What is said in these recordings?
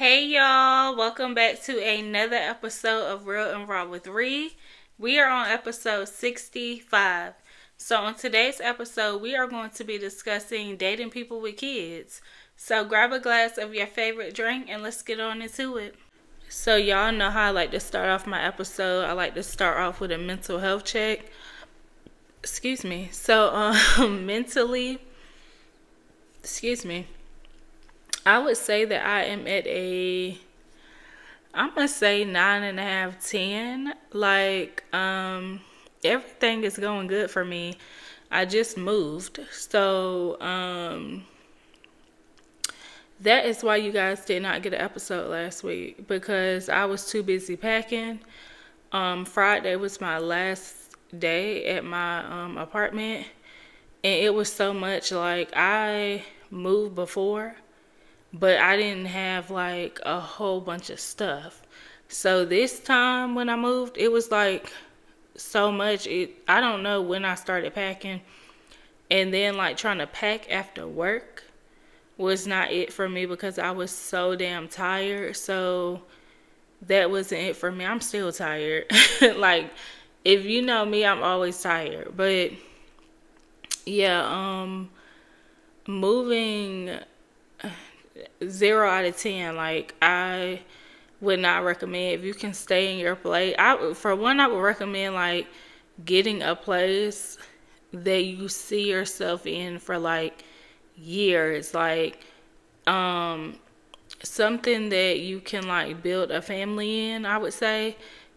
Hey y'all, welcome back to another episode of Real and Raw with Ree. We are on episode 65. So, on today's episode, we are going to be discussing dating people with kids. So, grab a glass of your favorite drink and let's get on into it. So, y'all know how I like to start off my episode. I like to start off with a mental health check. Excuse me. So, mentally, excuse me. I would say that I am at I'm gonna say 9.5, 10. Everything is going good for me. I just moved. So, that is why you guys did not get an episode last week because I was too busy packing. Friday was my last day at my apartment, and it was so much like I moved before, but I didn't have like a whole bunch of stuff. So this time when I moved, it was like so much. I don't know when I started packing, and then like trying to pack after work was not it for me because I was so damn tired. So that wasn't it for me. I'm still tired. Like if you know me, I'm always tired. But yeah, moving 0 out of 10. Like I would not recommend if you can stay in your place. For one, I would recommend like getting a place that you see yourself in for like years, like something that you can like build a family in. I would say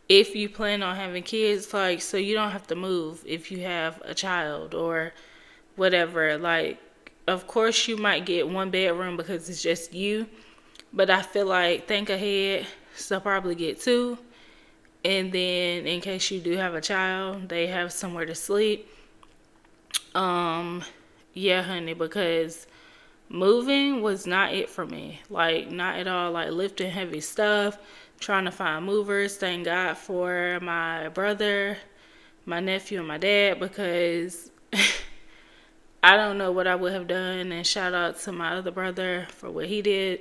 if you plan on having kids, like so you don't have to move if you have a child or whatever. Like of course you might get one bedroom because it's just you, but I feel like think ahead, so probably get two. And then in case you do have a child, they have somewhere to sleep. Yeah, honey, because moving was not it for me. Like not at all. Like lifting heavy stuff, trying to find movers. Thank God for my brother, my nephew, and my dad because I don't know what I would have done. And shout out to my other brother for what he did.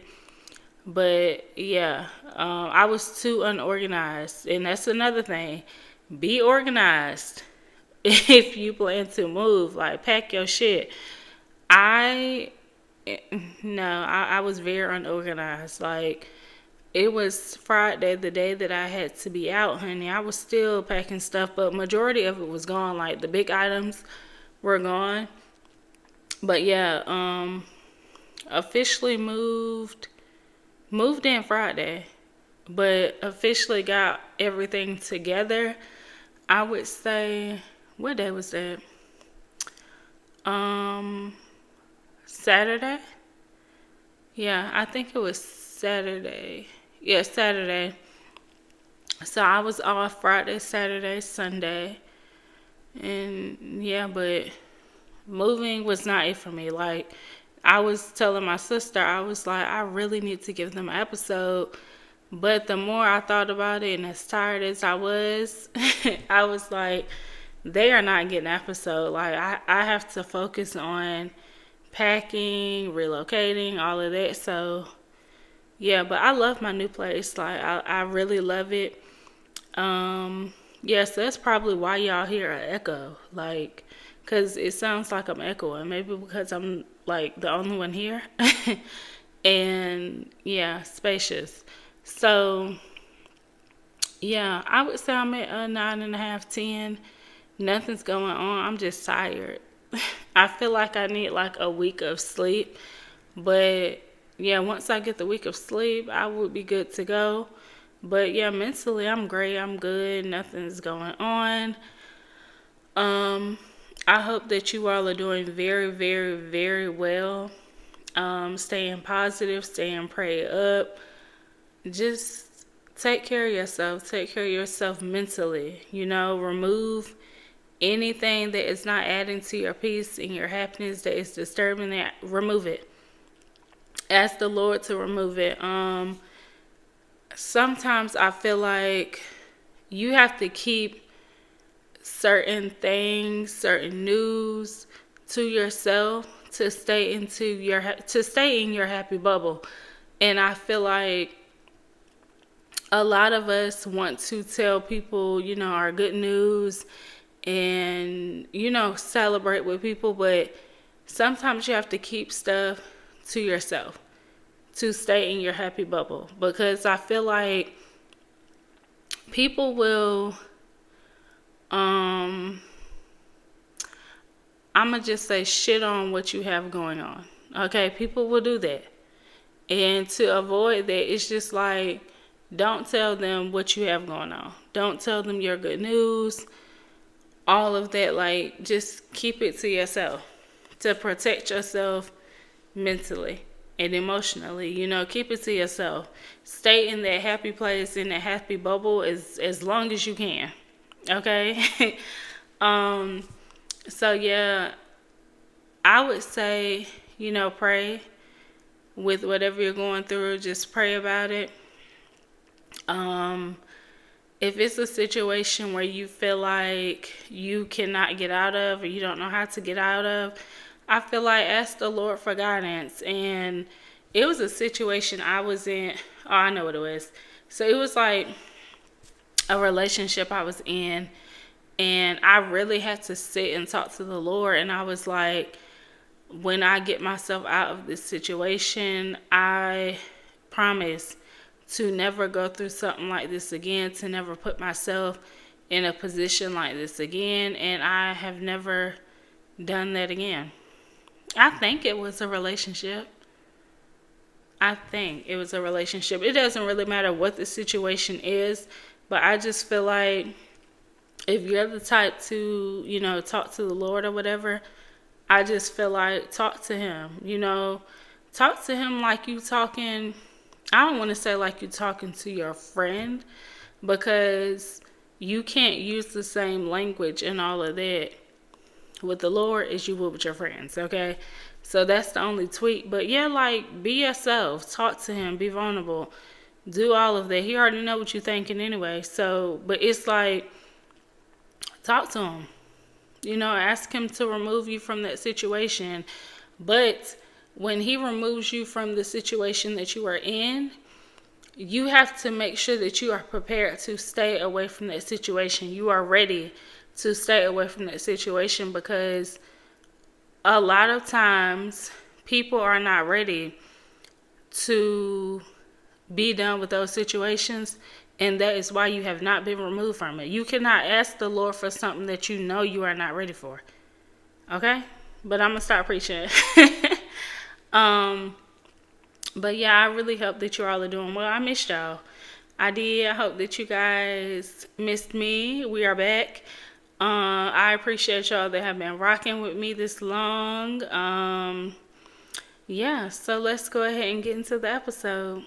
But yeah, I was too unorganized. And that's another thing. Be organized if you plan to move. Like, pack your shit. I, no, I was very unorganized. Like, it was Friday, the day that I had to be out, honey. I was still packing stuff, but majority of it was gone. Like, the big items were gone. But yeah, officially moved in Friday, but officially got everything together. I would say, what day was that? Saturday. Yeah, I think it was Saturday. Yeah, Saturday. So I was off Friday, Saturday, Sunday, and yeah, but moving was not it for me. Like I was telling my sister, I was like, I really need to give them an episode. But the more I thought about it and as tired as I was, I was like, they are not getting an episode. Like I have to focus on packing, relocating, all of that. So yeah, but I love my new place. Like I really love it. Yeah, so that's probably why y'all hear an echo. Like, cause it sounds like I'm echoing. Maybe because I'm like the only one here. And yeah, spacious. So yeah, I would say I'm at a 9.5, 10. Nothing's going on. I'm just tired. I feel like I need like a week of sleep. But yeah, once I get the week of sleep, I would be good to go. But yeah, mentally I'm great. I'm good. Nothing's going on. Um, I hope that you all are doing very, very, very well. Staying positive, staying prayed up. Just take care of yourself. Take care of yourself mentally. You know, remove anything that is not adding to your peace and your happiness that is disturbing it. Remove it. Ask the Lord to remove it. Sometimes I feel like you have to keep certain things, certain news to yourself to stay in your happy bubble. And I feel like a lot of us want to tell people, our good news and, celebrate with people, but sometimes you have to keep stuff to yourself to stay in your happy bubble, because I feel like people will, I'm going to just say shit on what you have going on. Okay, people will do that. And to avoid that, it's just like, don't tell them what you have going on. Don't tell them your good news. All of that, like, just keep it to yourself to protect yourself mentally and emotionally. Keep it to yourself. Stay in that happy place, in that happy bubble as long as you can. Okay? So yeah, I would say, pray with whatever you're going through. Just pray about it. If it's a situation where you feel like you cannot get out of, or you don't know how to get out of, I feel like ask the Lord for guidance. And it was a situation I was in. Oh, I know what it was. So it was like a relationship I was in, and I really had to sit and talk to the Lord. And I was like, when I get myself out of this situation, I promise to never go through something like this again, to never put myself in a position like this again. And I have never done that again. I think it was a relationship. It doesn't really matter what the situation is, but I just feel like if you're the type to, talk to the Lord or whatever, I just feel like talk to him, talk to him like you talking. I don't want to say like you're talking to your friend, because you can't use the same language and all of that with the Lord as you would with your friends, okay? So that's the only tweak. But yeah, like, be yourself. Talk to him. Be vulnerable. Do all of that. He already know what you're thinking anyway. So, but it's like, talk to him. Ask him to remove you from that situation. But when he removes you from the situation that you are in, you have to make sure that you are prepared to stay away from that situation. You are ready to stay away from that situation, because a lot of times people are not ready to be done with those situations, and that is why you have not been removed from it. You cannot ask the Lord for something that you know you are not ready for. Okay? But I'm going to start preaching. But yeah, I really hope that you all are doing well. I missed y'all. I did. I hope that you guys missed me. We are back. I appreciate y'all that have been rocking with me this long. Yeah, so let's go ahead and get into the episode.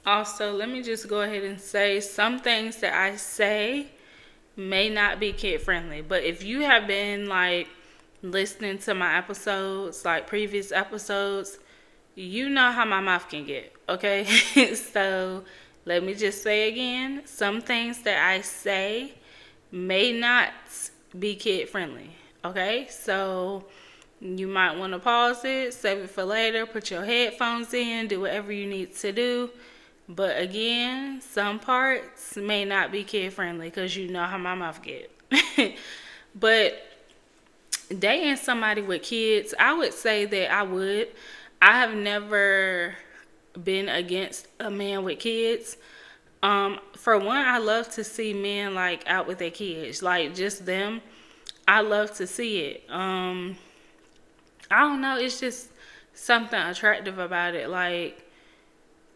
Also, let me just go ahead and say some things that I say may not be kid friendly, but if you have been like listening to my episodes, like previous episodes, you know how my mouth can get, okay? So let me just say again, some things that I say may not be kid friendly, okay? So you might want to pause it, save it for later, put your headphones in, do whatever you need to do. But again, some parts may not be kid friendly, because you know how my mouth get. But dating somebody with kids, I would say that I have never been against a man with kids. For one, I love to see men like out with their kids, like just them. I love to see it. I don't know, it's just something attractive about it. Like,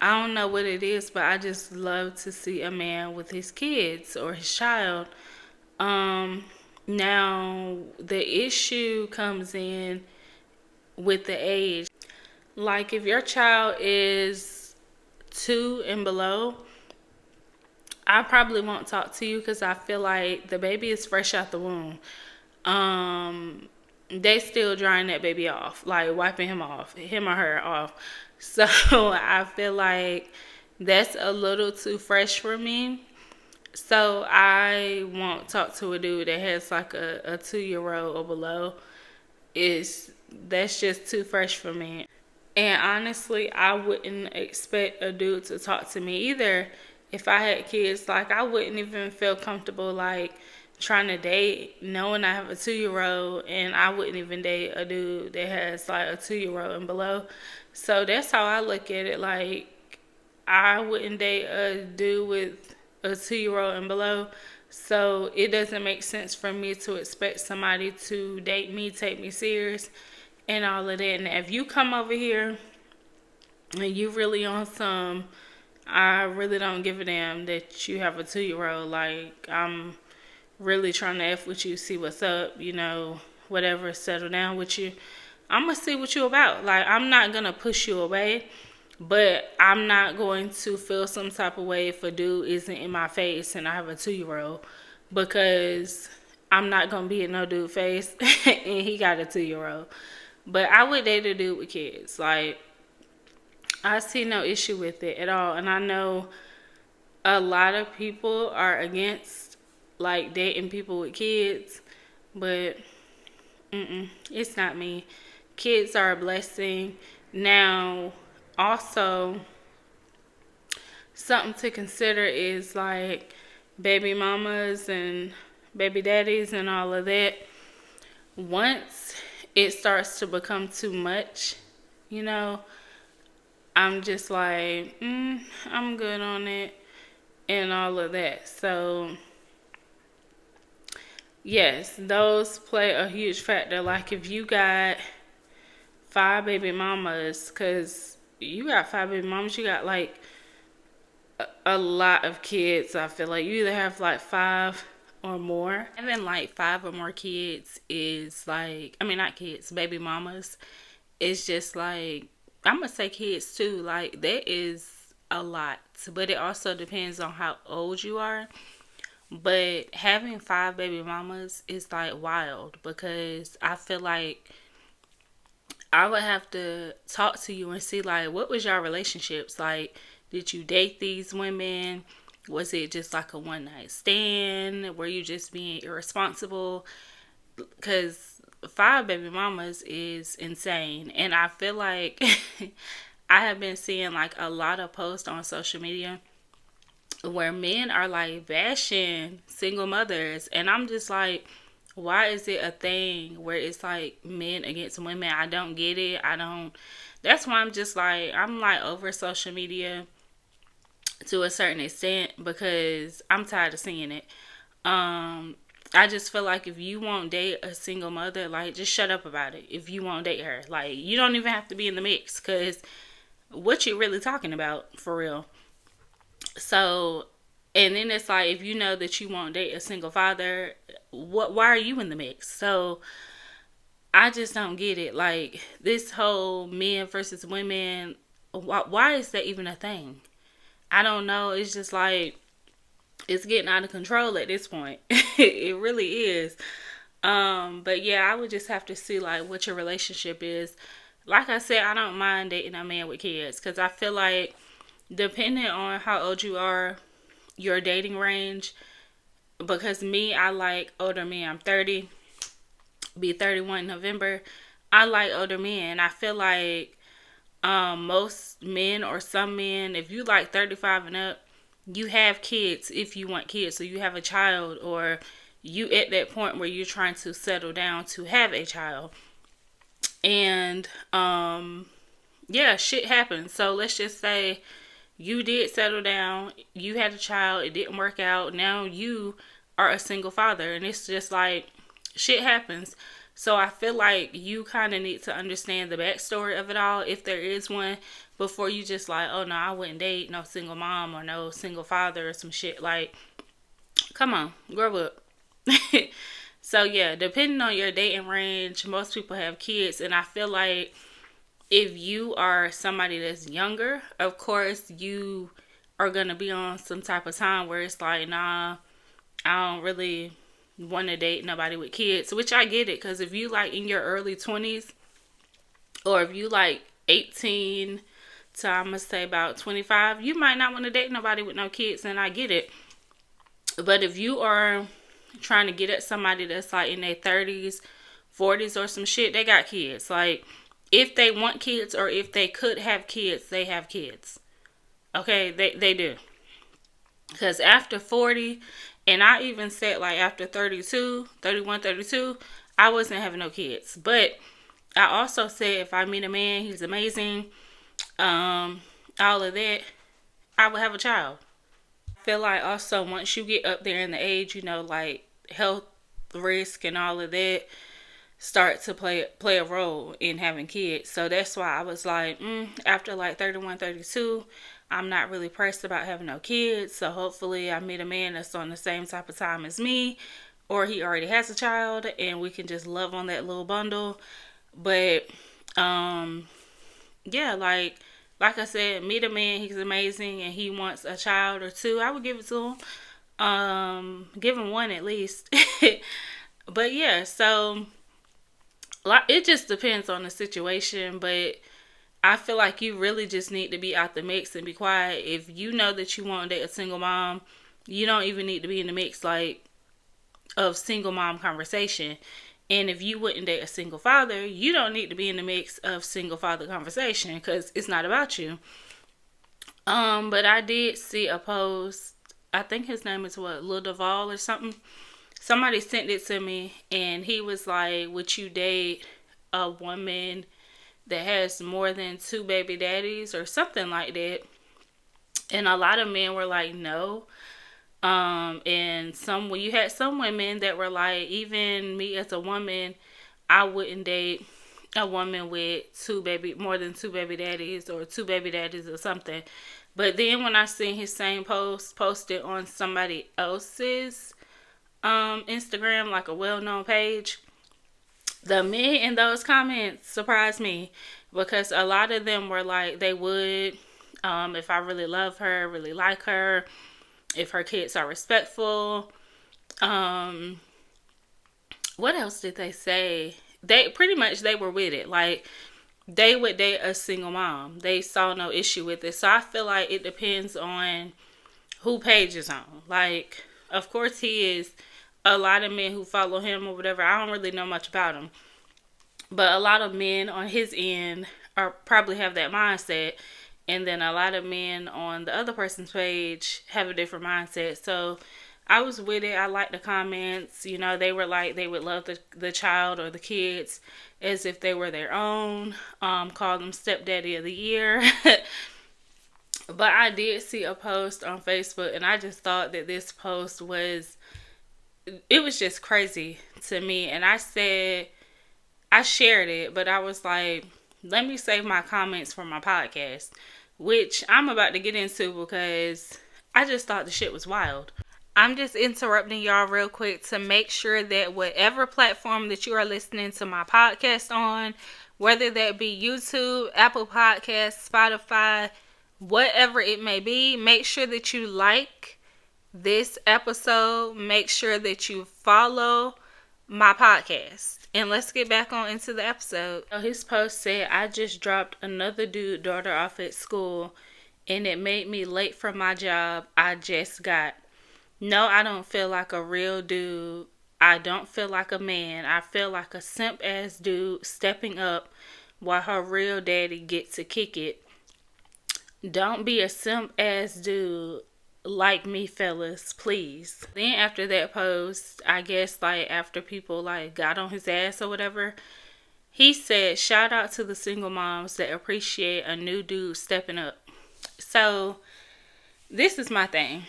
I don't know what it is, but I just love to see a man with his kids or his child. Now, the issue comes in with the age. Like, if your child is 2 and below, I probably won't talk to you, because I feel like the baby is fresh out the womb. They still drying that baby off, like wiping him or her off. So I feel like that's a little too fresh for me. So I won't talk to a dude that has like a 2-year-old or below. That's just too fresh for me. And honestly, I wouldn't expect a dude to talk to me either if I had kids. Like, I wouldn't even feel comfortable, like, trying to date, knowing I have a 2 year old, and I wouldn't even date a dude that has, like, a 2 year old and below. So that's how I look at it. Like, I wouldn't date a dude with a 2 year old and below. So it doesn't make sense for me to expect somebody to date me, take me serious, and all of that. And if you come over here and you really on some, I really don't give a damn that you have a 2 year old. Like, I'm really trying to F with you, see what's up, whatever, settle down with you. I'm going to see what you about. Like, I'm not going to push you away, but I'm not going to feel some type of way if a dude isn't in my face and I have a 2 year old, because I'm not going to be in no dude face and he got a 2 year old. But I would date a dude with kids. Like, I see no issue with it at all. And I know a lot of people are against, like, dating people with kids, but it's not me. Kids are a blessing. Now, also, something to consider is, like, baby mamas and baby daddies and all of that. Once it starts to become too much, I'm just like, I'm good on it and all of that. So, yes, those play a huge factor. Like, if you got 5 baby mamas, because you got 5 baby mamas, you got, like, a lot of kids. I feel like you either have, like, 5 or more. And then, like, 5 or more kids is, like, I mean, not kids, baby mamas. It's just, like, I'm going to say kids, too. Like, that is a lot. But it also depends on how old you are. But having 5 baby mamas is, like, wild, because I feel like I would have to talk to you and see, like, what was your relationships? Like, did you date these women? Was it just like a one night stand? Were you just being irresponsible? Because 5 baby mamas is insane. And I feel like I have been seeing, like, a lot of posts on social media where men are, like, bashing single mothers. And I'm just like, why is it a thing where it's, like, men against women? I don't get it. That's why I'm just like, I'm, like, over social media to a certain extent, because I'm tired of seeing it. I just feel like if you won't date a single mother, like, just shut up about it. If you won't date her, like, you don't even have to be in the mix, because what you really talking about, for real? So, and then it's like, if you know that you won't date a single father, why are you in the mix? So, I just don't get it. Like, this whole men versus women, why is that even a thing? I don't know. It's just like, it's getting out of control at this point. It really is. But yeah, I would just have to see, like, what your relationship is. Like I said, I don't mind dating a man with kids, because I feel like, depending on how old you are, your dating range, because me, I like older men. I'm 30, be 31 in November. I like older men. I feel like most men, or some men, if you like 35 and up, you have kids if you want kids. So you have a child, or you at that point where you're trying to settle down to have a child. And yeah, shit happens. So let's just say you did settle down, you had a child, it didn't work out, now you are a single father, and it's just like, shit happens. So I feel like you kind of need to understand the backstory of it all, if there is one, before you just like, oh no, I wouldn't date no single mom or no single father or some shit. Like, come on, grow up. So yeah, depending on your dating range, most people have kids, and I feel like if you are somebody that's younger, of course you are gonna be on some type of time where it's like, nah, I don't really want to date nobody with kids, which I get it, because if you like in your early 20s, or if you like 18 to, I'm gonna say, about 25, you might not want to date nobody with no kids, and I get it. But if you are trying to get at somebody that's like in their 30s, 40s or some shit, they got kids. Like, if they want kids or if they could have kids, they have kids. Okay, they do. Because after 40, and I even said like after 32, 31, 32, I wasn't having no kids. But I also said if I meet a man, he's amazing, all of that, I would have a child. I feel like also once you get up there in the age, like health risk and all of that start to play a role in having kids. So that's why I was like, after like 31, 32, I'm not really pressed about having no kids. So hopefully I meet a man that's on the same type of time as me, or he already has a child and we can just love on that little bundle. But yeah, like I said, meet a man, he's amazing and he wants a child or two, I would give it to him. Give him one at least. But yeah, so it just depends on the situation, but I feel like you really just need to be out the mix and be quiet. If you know that you want to date a single mom, you don't even need to be in the mix like of single mom conversation. And if you wouldn't date a single father, you don't need to be in the mix of single father conversation because it's not about you. But I did see a post. I think his name is Lil Duval or something. Somebody sent it to me, and he was like, "Would you date a woman that has more than 2 baby daddies or something like that?" And a lot of men were like, "No." And you had some women that were like, even me as a woman, I wouldn't date a woman with more than 2 baby daddies or 2 baby daddies or something. But then when I seen his same post posted on somebody else's Instagram, like a well-known page, the men in those comments surprised me because a lot of them were like they would, if I really love her, really like her, if her kids are respectful. What else did they say? They pretty much they were with it. Like they would date a single mom. They saw no issue with it. So I feel like it depends on who page is on. Like, of course he is a lot of men who follow him or whatever. I don't really know much about him. But a lot of men on his end are probably have that mindset. And then a lot of men on the other person's page have a different mindset. So I was with it. I liked the comments. They were like they would love the child or the kids as if they were their own. Call them stepdaddy of the year. But I did see a post on Facebook, and I just thought that this post was just crazy to me. And I shared it, but I was like, let me save my comments for my podcast, which I'm about to get into because I just thought the shit was wild. I'm just interrupting y'all real quick to make sure that whatever platform that you are listening to my podcast on, whether that be YouTube, Apple Podcasts, Spotify, whatever it may be, make sure that you like this episode. Make sure that you follow my podcast. And let's get back on into the episode. His post said, "I just dropped another dude daughter off at school and it made me late for my job I just got. No, I don't feel like a real dude. I don't feel like a man. I feel like a simp ass dude stepping up while her real daddy gets to kick it. Don't be a simp ass dude like me, fellas, please." Then after that post, I guess like after people like got on his ass or whatever, he said, "Shout out to the single moms that appreciate a new dude stepping up." So this is my thing.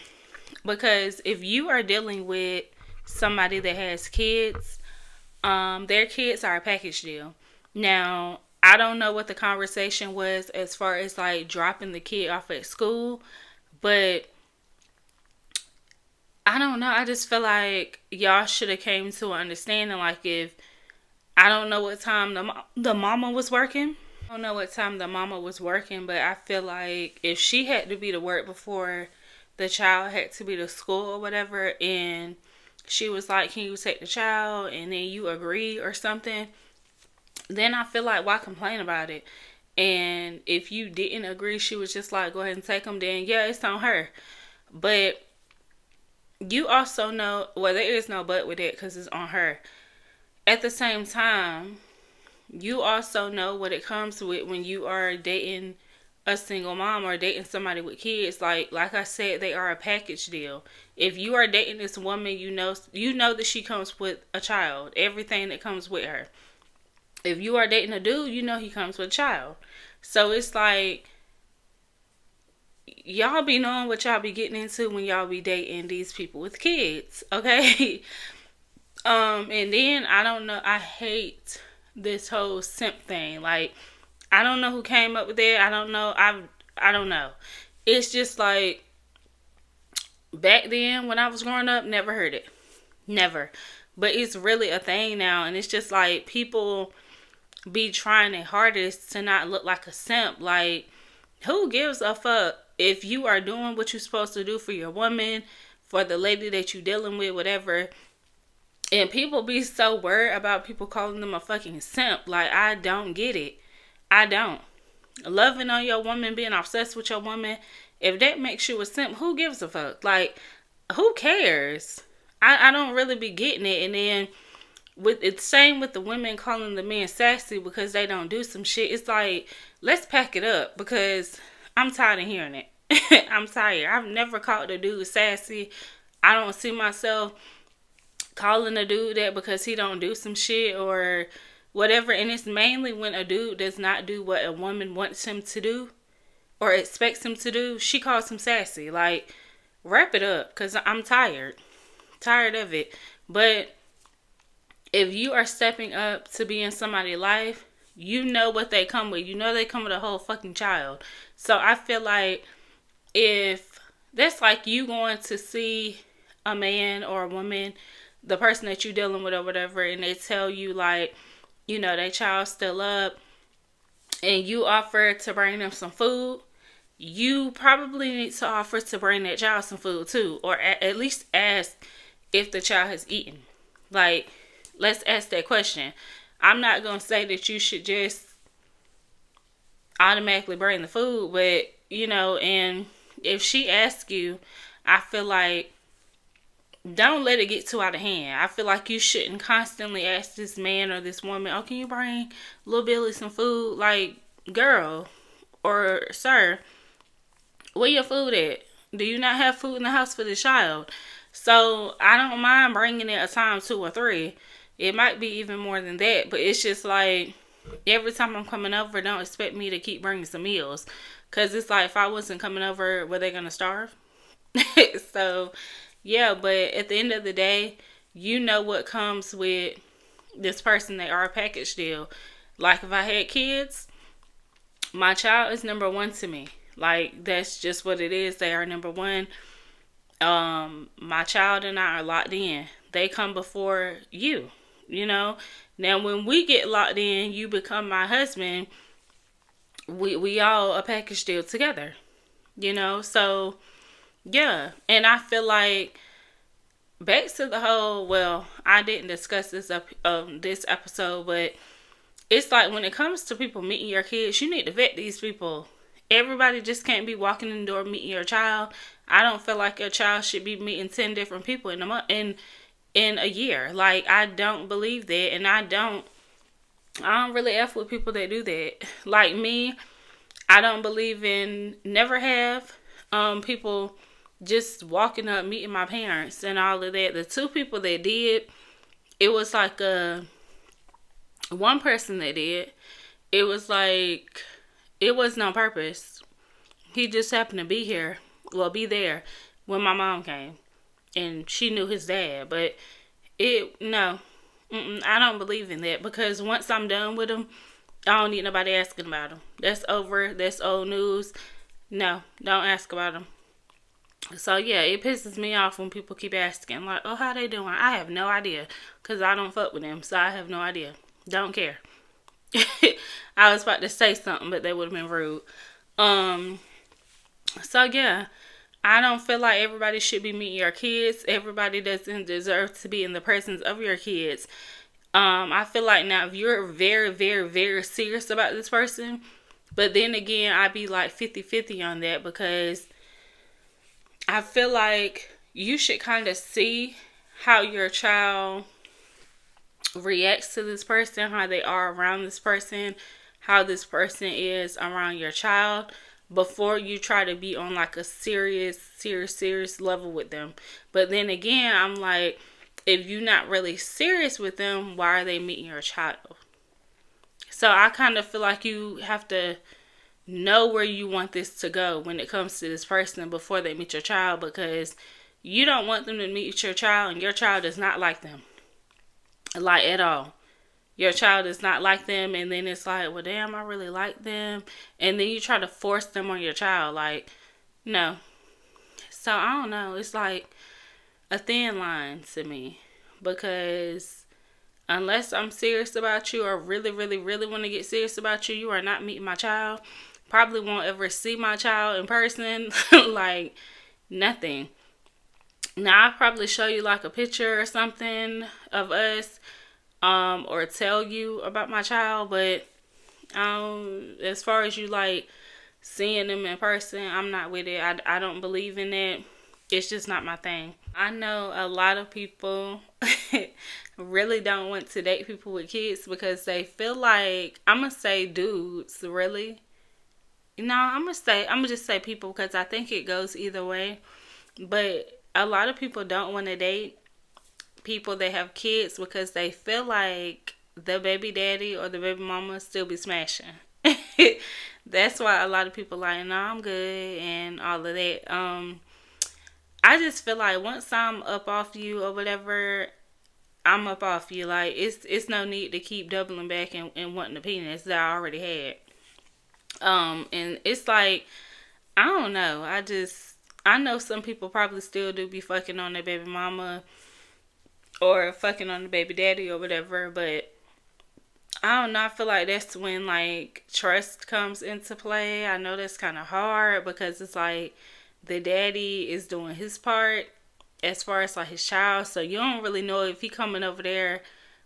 Because if you are dealing with somebody that has kids, their kids are a package deal. Now, I don't know what the conversation was as far as like dropping the kid off at school, but I don't know. I just feel like y'all should have came to an understanding. Like if I don't know what time the mama was working. I don't know what time the mama was working, but I feel like if she had to be to work before the child had to be to school or whatever, and she was like, "Can you take the child?" and then you agree or something, then I feel like why complain about it? And if you didn't agree, she was just like, "Go ahead and take them," then yeah, it's on her. But you also know, well, there is no but with it because it's on her. At the same time, you also know what it comes with when you are dating a single mom or dating somebody with kids. Like I said, they are a package deal. If you are dating this woman, you know that she comes with a child, everything that comes with her. If you are dating a dude, you know he comes with a child. So it's like, y'all be knowing what y'all be getting into when y'all be dating these people with kids, okay? And then I don't know, I hate this whole simp thing. Like, I don't know who came up with it. I don't know. I don't know. It's just like, back then when I was growing up, never heard it. Never. But it's really a thing now, and it's just like people be trying their hardest to not look like a simp. Like, who gives a fuck if you are doing what you're supposed to do for your woman, for the lady that you're dealing with, whatever. And people be so worried about people calling them a fucking simp. Like, I don't get it. I don't. Loving on your woman, being obsessed with your woman, if that makes you a simp, who gives a fuck? Like, who cares? I don't really be getting it. And then with it's same with the women calling the men sassy because they don't do some shit. It's like, let's pack it up, because I'm tired of hearing it. I'm tired. I've never called a dude sassy. I don't see myself calling a dude that because he don't do some shit or whatever. And it's mainly when a dude does not do what a woman wants him to do or expects him to do, she calls him sassy. Like, wrap it up, because I'm tired of it. But if you are stepping up to be in somebody's life, you know what they come with. You know they come with a whole fucking child. So I feel like, if that's like you going to see a man or a woman, the person that you're dealing with or whatever, and they tell you, like, you know, their child's still up, and you offer to bring them some food, you probably need to offer to bring that child some food too, or at least ask if the child has eaten. Like, let's ask that question. I'm not going to say that you should just automatically bring the food, but, you know, and if she asks you, I feel like, don't let it get too out of hand. I feel like you shouldn't constantly ask this man or this woman, oh, can you bring little Billy some food? Like, girl or sir, where your food at? Do you not have food in the house for the child? So I don't mind bringing it a time 2 or 3. It might be even more than that, but it's just like, every time I'm coming over, don't expect me to keep bringing some meals. Because it's like, if I wasn't coming over, were they going to starve? So, yeah, but at the end of the day, you know what comes with this person. They are a package deal. Like, if I had kids, my child is number one to me. Like, that's just what it is. They are number one. My child and I are locked in. They come before you, you know. Now, when we get locked in, you become my husband. We all a package deal together, you know. So, yeah. And I feel like, back to the whole, well, I didn't discuss this this episode, but it's like, when it comes to people meeting your kids, you need to vet these people. Everybody just can't be walking in the door meeting your child. I don't feel like your child should be meeting 10 different people in a month, in a year. Like, I don't believe that, and I don't really F with people that do that. Like me, I don't believe in, never have, people just walking up, meeting my parents and all of that. The 2 people that did, it was like one person that did. It was like, it wasn't on purpose. He just happened to be here, be there when my mom came, and she knew his dad. But no, I don't believe in that, because once I'm done with him, I don't need nobody asking about him. That's over. That's old news. No, don't ask about him. So, yeah, it pisses me off when people keep asking, like, oh, how they doing? I have no idea, because I don't fuck with them, so I have no idea. Don't care. I was about to say something, but that would have been rude. So, yeah, I don't feel like everybody should be meeting your kids. Everybody doesn't deserve to be in the presence of your kids. I feel like, now, if you're very, very, very serious about this person, but then again, I'd be like 50-50 on that, because I feel like you should kind of see how your child reacts to this person, how they are around this person, how this person is around your child, before you try to be on like a serious level with them. But then again, I'm like, if you're not really serious with them, why are they meeting your child? So I kind of feel like you have to know where you want this to go when it comes to this person before they meet your child, because you don't want them to meet your child and your child does not like them, like, at all. Your child is not like them, and then it's like, well, damn, I really like them, and then you try to force them on your child. Like, no. So I don't know, it's like a thin line to me, because unless I'm serious about you, or really want to get serious about you, you are not meeting my child. Probably won't ever see my child in person. Like, nothing. Now, I'll probably show you like a picture or something of us, or tell you about my child, but as far as you like seeing them in person, I'm not with it. I don't believe in it. It's just not my thing. I know a lot of people really don't want to date people with kids because they feel like, I'm gonna say dudes, really. No, I'm gonna just say people, because I think it goes either way. But a lot of people don't want to date people that have kids because they feel like the baby daddy or the baby mama still be smashing. That's why a lot of people like, no, I'm good and all of that. I just feel like once I'm up off you or whatever, I'm up off you. Like, it's no need to keep doubling back and wanting the penis that I already had. And it's like, I don't know. I know some people probably still do be fucking on their baby mama or fucking on the baby daddy or whatever, but I don't know. I feel like that's when like trust comes into play. I know that's kind of hard because it's like the daddy is doing his part as far as like his child, so you don't really know if he coming over there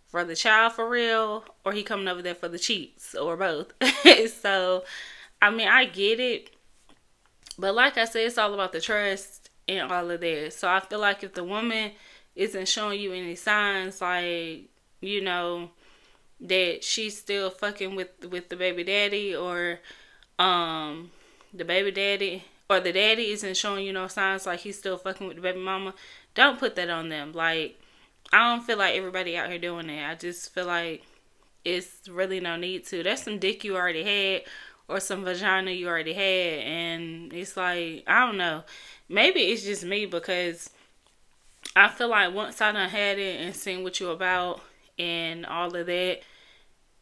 for the child for real or he coming over there for the cheats or both. So I mean, I get it, but like I said, it's all about the trust and all of that. So I feel like if the woman isn't showing you any signs, like, you know, that she's still fucking with the baby daddy, or the baby daddy or the daddy isn't showing you no signs like he's still fucking with the baby mama, don't put that on them. Like, I don't feel like everybody out here doing that. I just feel like it's really no need to. That's some dick you already had or some vagina you already had, and it's like, I don't know. Maybe it's just me, because I feel like once I done had it and seen what you about and all of that,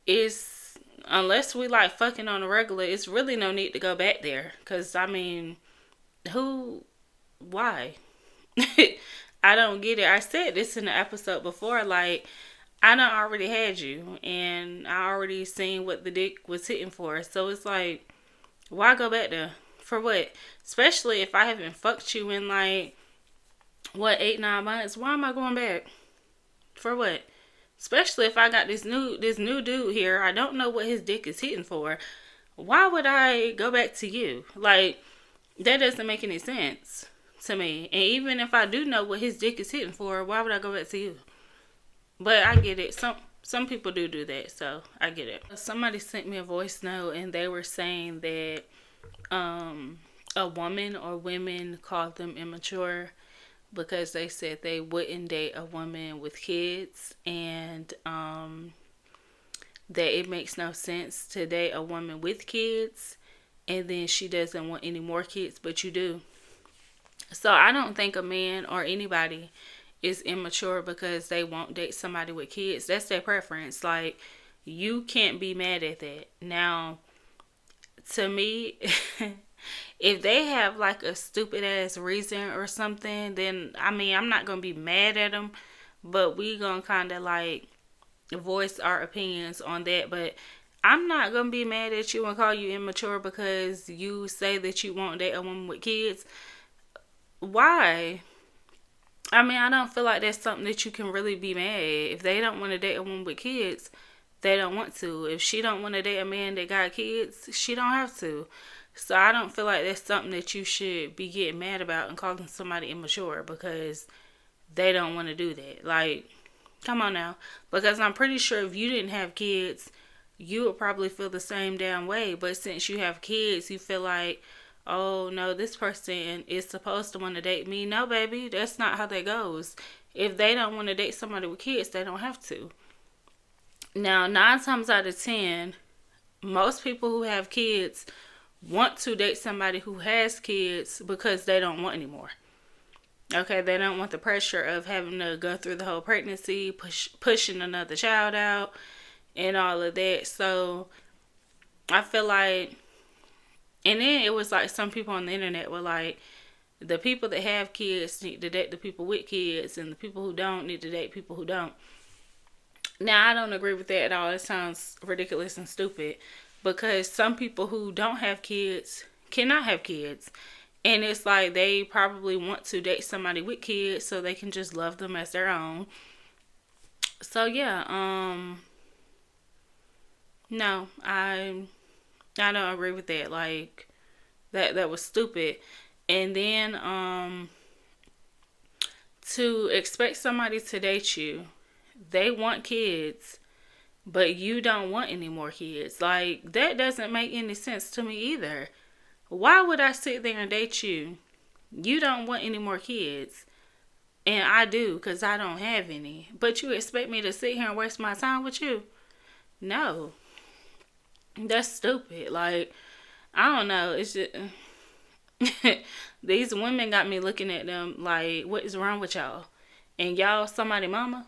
it's, unless we like fucking on a regular, it's really no need to go back there. Cause I mean, why? I don't get it. I said this in the episode before, like, I done already had you and I already seen what the dick was hitting for. So it's like, why go back there? For what? Especially if I haven't fucked you in like, what, 8-9 months? Why am I going back? For what? Especially if I got this new dude here. I don't know what his dick is hitting for. Why would I go back to you? Like, that doesn't make any sense to me. And even if I do know what his dick is hitting for, why would I go back to you? But I get it. Some people do that, so I get it. Somebody sent me a voice note and they were saying that a woman or women called them immature because they said they wouldn't date a woman with kids, and that it makes no sense to date a woman with kids and then she doesn't want any more kids, but you do. So I don't think a man or anybody is immature because they won't date somebody with kids. That's their preference. Like, you can't be mad at that. Now, to me, if they have like a stupid ass reason or something, then I mean, I'm not gonna be mad at them, but we gonna kind of like voice our opinions on that. But I'm not gonna be mad at you and call you immature because you say that you won't date a woman with kids. Why? I mean, I don't feel like that's something that you can really be mad at. If they don't want to date a woman with kids, they don't want to. If she don't want to date a man that got kids, she don't have to. So I don't feel like that's something that you should be getting mad about and calling somebody immature because they don't want to do that. Like, Come on now. Because I'm pretty sure if you didn't have kids, you would probably feel the same damn way. But since you have kids, you feel like, oh no, this person is supposed to want to date me. No, baby, that's not how that goes. If they don't want to date somebody with kids, they don't have to. Now, 9 times out of 10, most people who have kids want to date somebody who has kids because they don't want anymore. Okay, they don't want the pressure of having to go through the whole pregnancy, pushing another child out, and all of that. So I feel like, and then it was like some people on the internet were like, the people that have kids need to date the people with kids, and the people who don't need to date people who don't. Now, I don't agree with that at all. It sounds ridiculous and stupid because some people who don't have kids cannot have kids. And it's like they probably want to date somebody with kids so they can just love them as their own. So yeah, no, I don't agree with that. Like that was stupid. And then to expect somebody to date you, they want kids, but you don't want any more kids. Like that doesn't make any sense to me either. Why would I sit there and date you? You don't want any more kids. And I do because I don't have any. But you expect me to sit here and waste my time with you? No. That's stupid. Like, I don't know. It's just. These women got me looking at them like, what is wrong with y'all? And y'all somebody mama?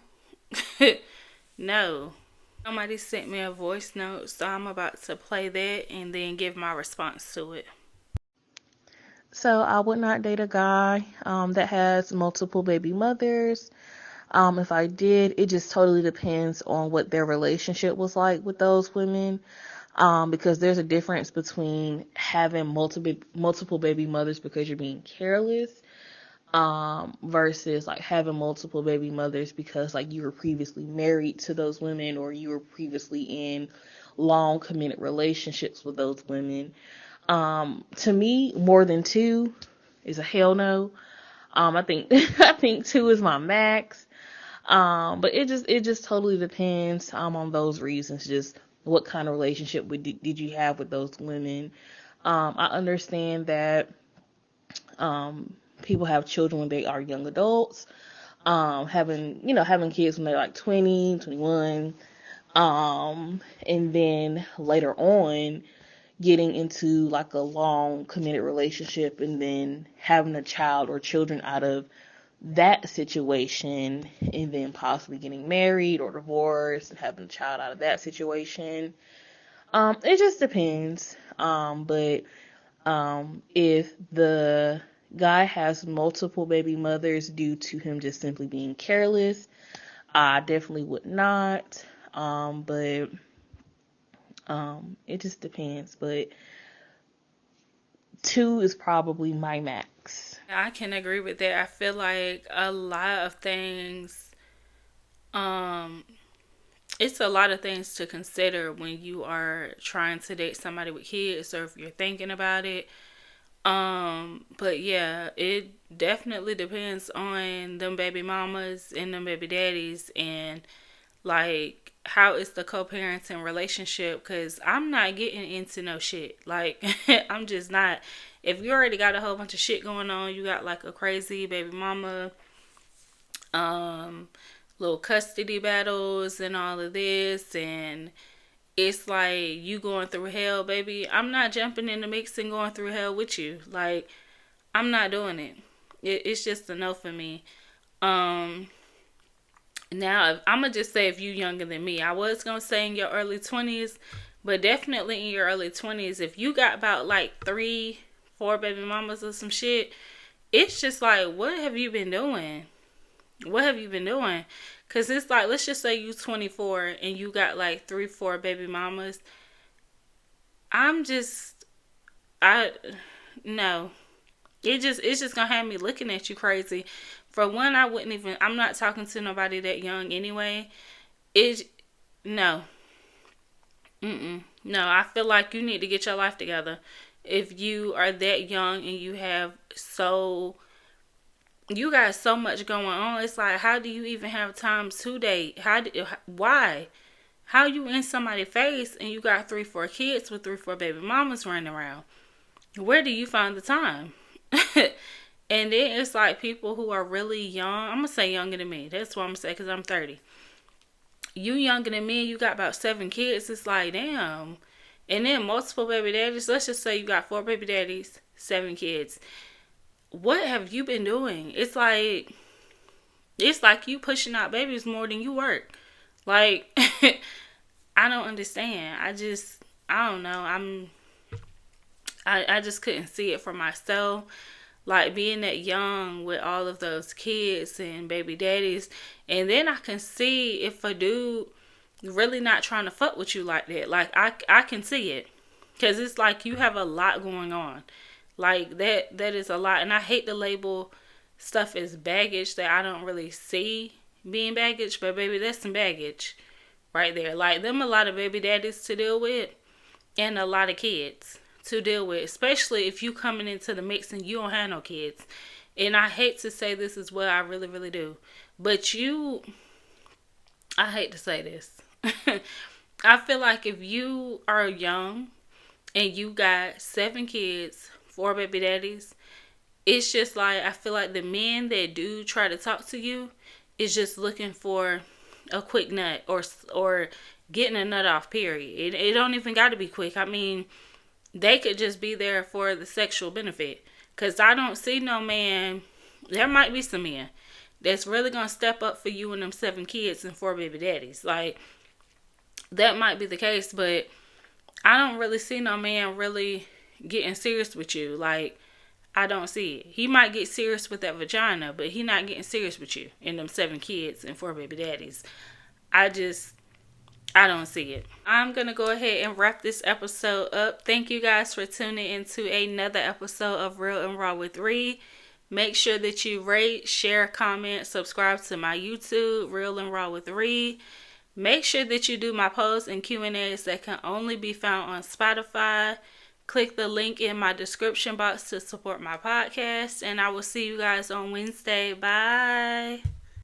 No. Somebody sent me a voice note, so I'm about to play that and then give my response to it. So I would not date a guy that has multiple baby mothers. If I did, it just totally depends on what their relationship was like with those women. Because there's a difference between having multiple baby mothers because you're being careless, versus like having multiple baby mothers because like you were previously married to those women or you were previously in long committed relationships with those women. To me, more than two is a hell no. I think I think two is my max. But it just totally depends on those reasons. Just what kind of relationship did you have with those women? I understand that people have children when they are young adults. Having kids when they're like 20, 21, and then later on getting into like a long committed relationship and then having a child or children out of that situation and then possibly getting married or divorced and having a child out of that situation. It just depends. But if the guy has multiple baby mothers due to him just simply being careless, I definitely would not. But it just depends. But two is probably my max. I can agree with that. I feel like a lot of things, um, it's a lot of things to consider when you are trying to date somebody with kids or if you're thinking about it. But yeah, it definitely depends on them baby mamas and them baby daddies and like how is the co-parenting relationship, because I'm not getting into no shit like I'm just not. If you already got a whole bunch of shit going on, you got like a crazy baby mama, um little custody battles and all of this, and it's like you going through hell, baby, I'm not jumping in the mix and going through hell with you. Like, I'm not doing it. It's just a no for me. um Now, if, I'm gonna just say if you younger than me, I was gonna say in your early 20s, but definitely in your early 20s, if you got about like 3, 4 baby mamas or some shit, it's just like, what have you been doing? What have you been doing? Cause it's like, let's just say you 24 and you got like 3, 4 baby mamas. I'm just, I no. It's just gonna have me looking at you crazy. For one, I wouldn't even. I'm not talking to nobody that young anyway. It's no, no. I feel like you need to get your life together. If you are that young and you have so you got so much going on. It's like, how do you even have time to date? Why? How you in somebody's face and you got 3, 4 kids with 3, 4 baby mamas running around? Where do you find the time? And then it's like people who are really young. I'm gonna say younger than me. That's what I'm gonna say because I'm 30. You younger than me, you got about 7 kids. It's like, damn. And then multiple baby daddies. Let's just say you got 4 baby daddies, 7 kids. What have you been doing? It's like you pushing out babies more than you work. Like, I don't understand. I don't know. I just couldn't see it for myself. Like being that young with all of those kids and baby daddies. And then I can see if a dude really not trying to fuck with you like that. Like, I can see it. Because it's like you have a lot going on. Like, that is a lot. And I hate to label stuff as baggage that I don't really see being baggage. But, baby, that's some baggage right there. Like, them a lot of baby daddies to deal with. And a lot of kids to deal with, especially if you coming into the mix and you don't have no kids. And I hate to say this as well, I really, really do. But I hate to say this. I feel like if you are young and you got 7 kids, 4 baby daddies, it's just like, I feel like the men that do try to talk to you is just looking for a quick nut or getting a nut off, period. It don't even got to be quick. I mean, they could just be there for the sexual benefit. Because I don't see no man, there might be some men, that's really going to step up for you and them 7 kids and 4 baby daddies. Like, that might be the case, but I don't really see no man really getting serious with you. Like, I don't see it. He might get serious with that vagina, but he not getting serious with you and them 7 kids and 4 baby daddies. I don't see it. I'm going to go ahead and wrap this episode up. Thank you guys for tuning into another episode of Real and Raw with Ree. Make sure that you rate, share, comment, subscribe to my YouTube, Real and Raw with Ree. Make sure that you do my posts and Q&As that can only be found on Spotify. Click the link in my description box to support my podcast. And I will see you guys on Wednesday. Bye.